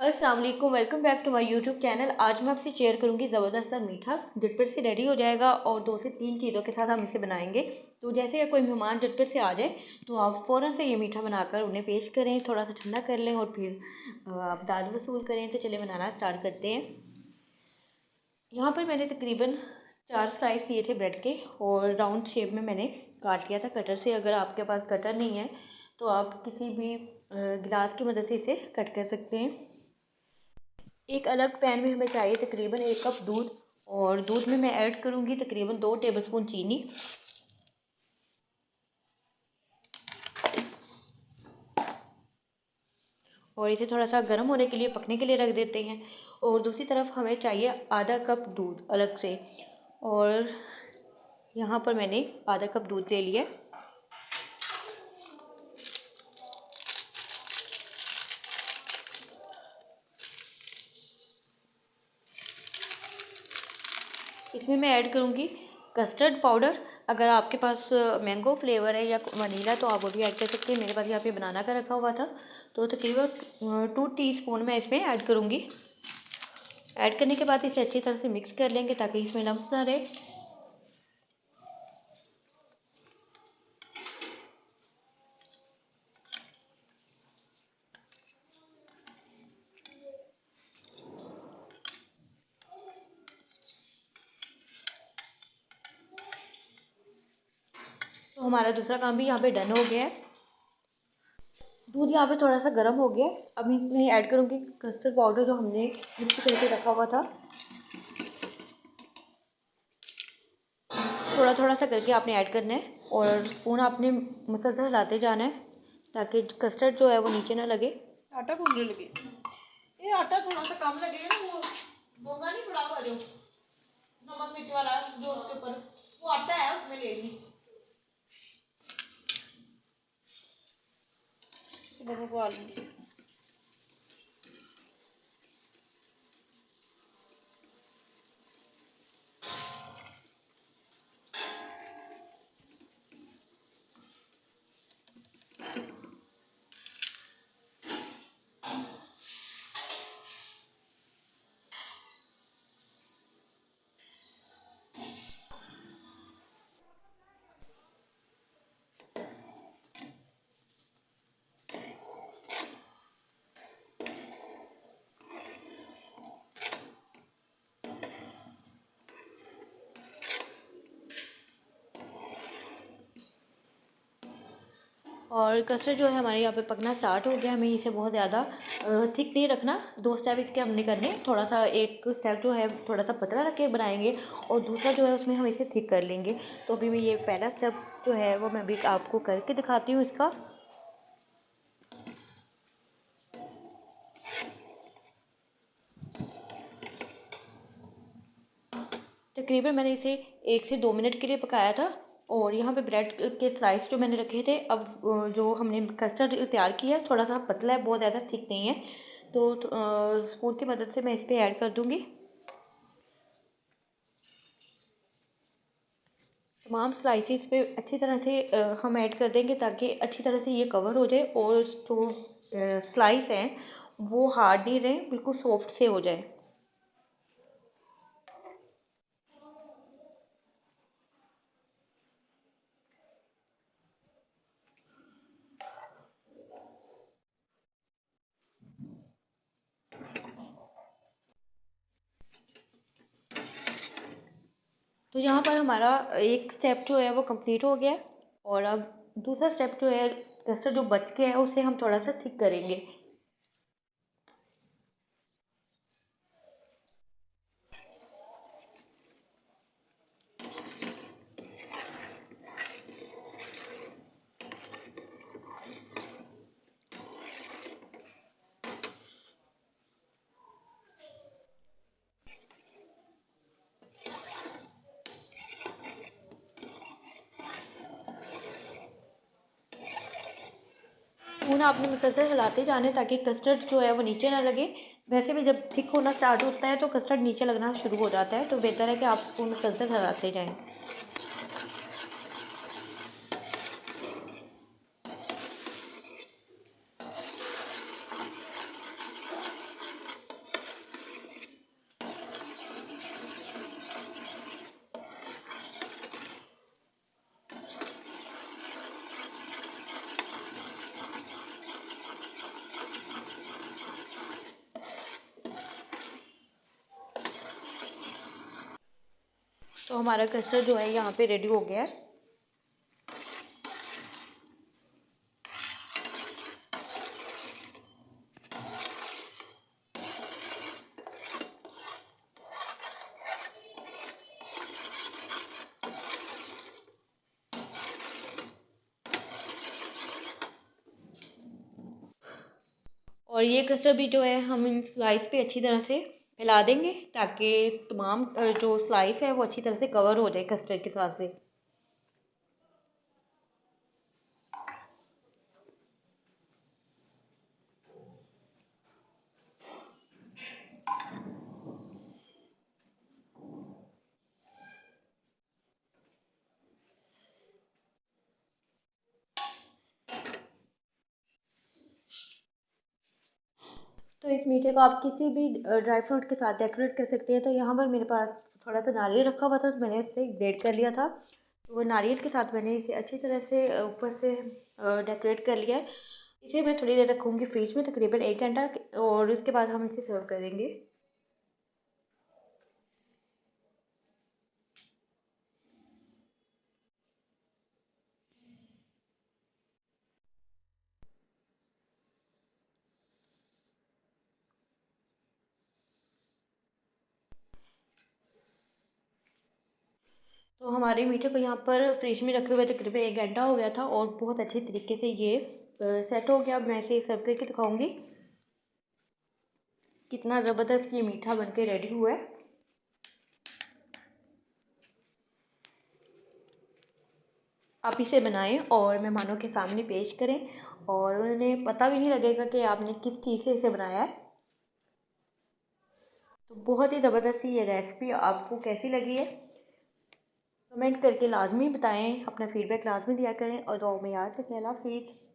अस्सलाम वालेकुम, welcome back to my YouTube channel. आज मैं आपसे शेयर करूंगी ज़बरदस्त सा मीठा झटपट से रेडी हो जाएगा और 2 से 3 चीज़ों के साथ हम इसे बनाएंगे। तो जैसे कोई मेहमान झटपट से आ जाए तो आप फ़ौरन से ये मीठा बनाकर उन्हें पेश करें, थोड़ा सा ठंडा कर लें और फिर आप दाद वसूल करें। तो चलिए बनाना स्टार्ट करते हैं। यहाँ पर मैंने तकरीबन 4 स्लाइस लिए थे ब्रेड के और राउंड शेप में मैंने काट लिया था कटर से। अगर आपके पास कटर नहीं है तो आप किसी भी गिलास की मदद से इसे कट कर सकते हैं। एक अलग पैन में हमें चाहिए तकरीबन 1 कप दूध और दूध में मैं ऐड करूँगी तकरीबन 2 टेबलस्पून चीनी। और इसे थोड़ा सा गर्म होने के लिए पकने के लिए रख देते हैं। और दूसरी तरफ हमें चाहिए आधा कप दूध अलग से, और यहाँ पर मैंने आधा कप दूध ले लिया। इसमें मैं ऐड करूँगी कस्टर्ड पाउडर। अगर आपके पास मैंगो फ्लेवर है या वनीला तो आप वो भी ऐड कर सकते हैं। मेरे पास यहाँ पे बनाना का रखा हुआ था तो तकरीबन 2 टीस्पून मैं इसमें ऐड करूँगी। ऐड करने के बाद इसे अच्छी तरह से मिक्स कर लेंगे ताकि इसमें लम्स ना रहे। तो हमारा दूसरा काम भी यहाँ पे डन हो गया है। दूध यहाँ पे थोड़ा सा गर्म हो गया है। अब इसमें ऐड करूँगी कस्टर्ड पाउडर जो हमने मिक्स करके रखा हुआ था। थोड़ा थोड़ा सा करके आपने ऐड करना है और स्पून आपने मुसलसल हिलाते जाना है ताकि कस्टर्ड जो है वो नीचे ना लगे। आटा गूंदने लगे। ये आटा थोड़ा सा कम लगेगा ना, वो होगा नहीं बड़ा हुआ जो नमक मिर्च वाला जो उसके ऊपर वो आटा है उसमें ले ली। दोनों को आलू और कस्टर्ड जो है हमारे यहाँ पे पकना स्टार्ट हो गया। हमें इसे बहुत ज़्यादा थिक नहीं रखना। 2 स्टेप इसके हमने करने। थोड़ा सा एक स्टेप जो है थोड़ा सा पतला रख के बनाएंगे और दूसरा जो है उसमें हम इसे थिक कर लेंगे। तो अभी मैं ये पहला स्टेप जो है वो मैं भी आपको करके दिखाती हूँ इसका। तकरीबन मैंने इसे 1 से 2 मिनट के लिए पकाया था। और यहाँ पे ब्रेड के स्लाइस जो मैंने रखे थे, अब जो हमने कस्टर्ड तैयार किया है थोड़ा सा पतला है, बहुत ज़्यादा थिक नहीं है। तो स्पून की मदद से मैं इस पर ऐड कर दूँगी। तमाम स्लाइसिस पे अच्छी तरह से हम ऐड कर देंगे ताकि अच्छी तरह से ये कवर हो जाए और जो स्लाइस हैं वो हार्ड नहीं रहे, बिल्कुल सॉफ्ट से हो जाए। तो यहाँ पर हमारा एक स्टेप जो है वो कंप्लीट हो गया है। और अब दूसरा स्टेप जो है कस्टर्ड जो बच गया है उसे हम थोड़ा सा थिक करेंगे। स्पून आपने मुसलसल हिलाते जाने ताकि कस्टर्ड जो है वो नीचे ना लगे। वैसे भी जब थिक होना स्टार्ट होता है तो कस्टर्ड नीचे लगना शुरू हो जाता है, तो बेहतर है कि आप स्पून मुसलसल हिलाते जाएं। तो हमारा कस्टर्ड जो है यहाँ पे रेडी हो गया है। और ये कस्टर्ड भी जो है हम इन स्लाइस पे अच्छी तरह से फैला देंगे ताकि तमाम जो स्लाइस है वो अच्छी तरह से कवर हो जाए कस्टर्ड के साथ से। तो इस मीठे को आप किसी भी ड्राई फ्रूट के साथ डेकोरेट कर सकते हैं। तो यहाँ पर मेरे पास थोड़ा सा नारियल रखा हुआ था, तो मैंने इसे ग्रेट कर लिया था। तो वो नारियल के साथ मैंने इसे अच्छी तरह से ऊपर से डेकोरेट कर लिया है। इसे मैं थोड़ी देर रखूँगी फ्रिज में, तकरीबन 1 घंटा, और उसके बाद हम इसे सर्व करेंगे। तो हमारे मीठे को यहाँ पर फ्रिज में रखे हुए तकरीबन 1 घंटा हो गया था और बहुत अच्छे तरीके से ये सेट हो गया। अब मैं इसे सर्व करके दिखाऊंगी कितना ज़बरदस्त ये मीठा बनके रेडी हुआ है। आप इसे बनाएं और मेहमानों के सामने पेश करें और उन्हें पता भी नहीं लगेगा कि आपने किस चीज़ से इसे बनाया है। तो बहुत ही ज़बरदस्त ये रेसिपी आपको कैसी लगी है कमेंट करके लाजमी बताएं, अपना फीडबैक लाजमी दिया करें और दुआ में याद रखें। अल्लाह हाफिज़।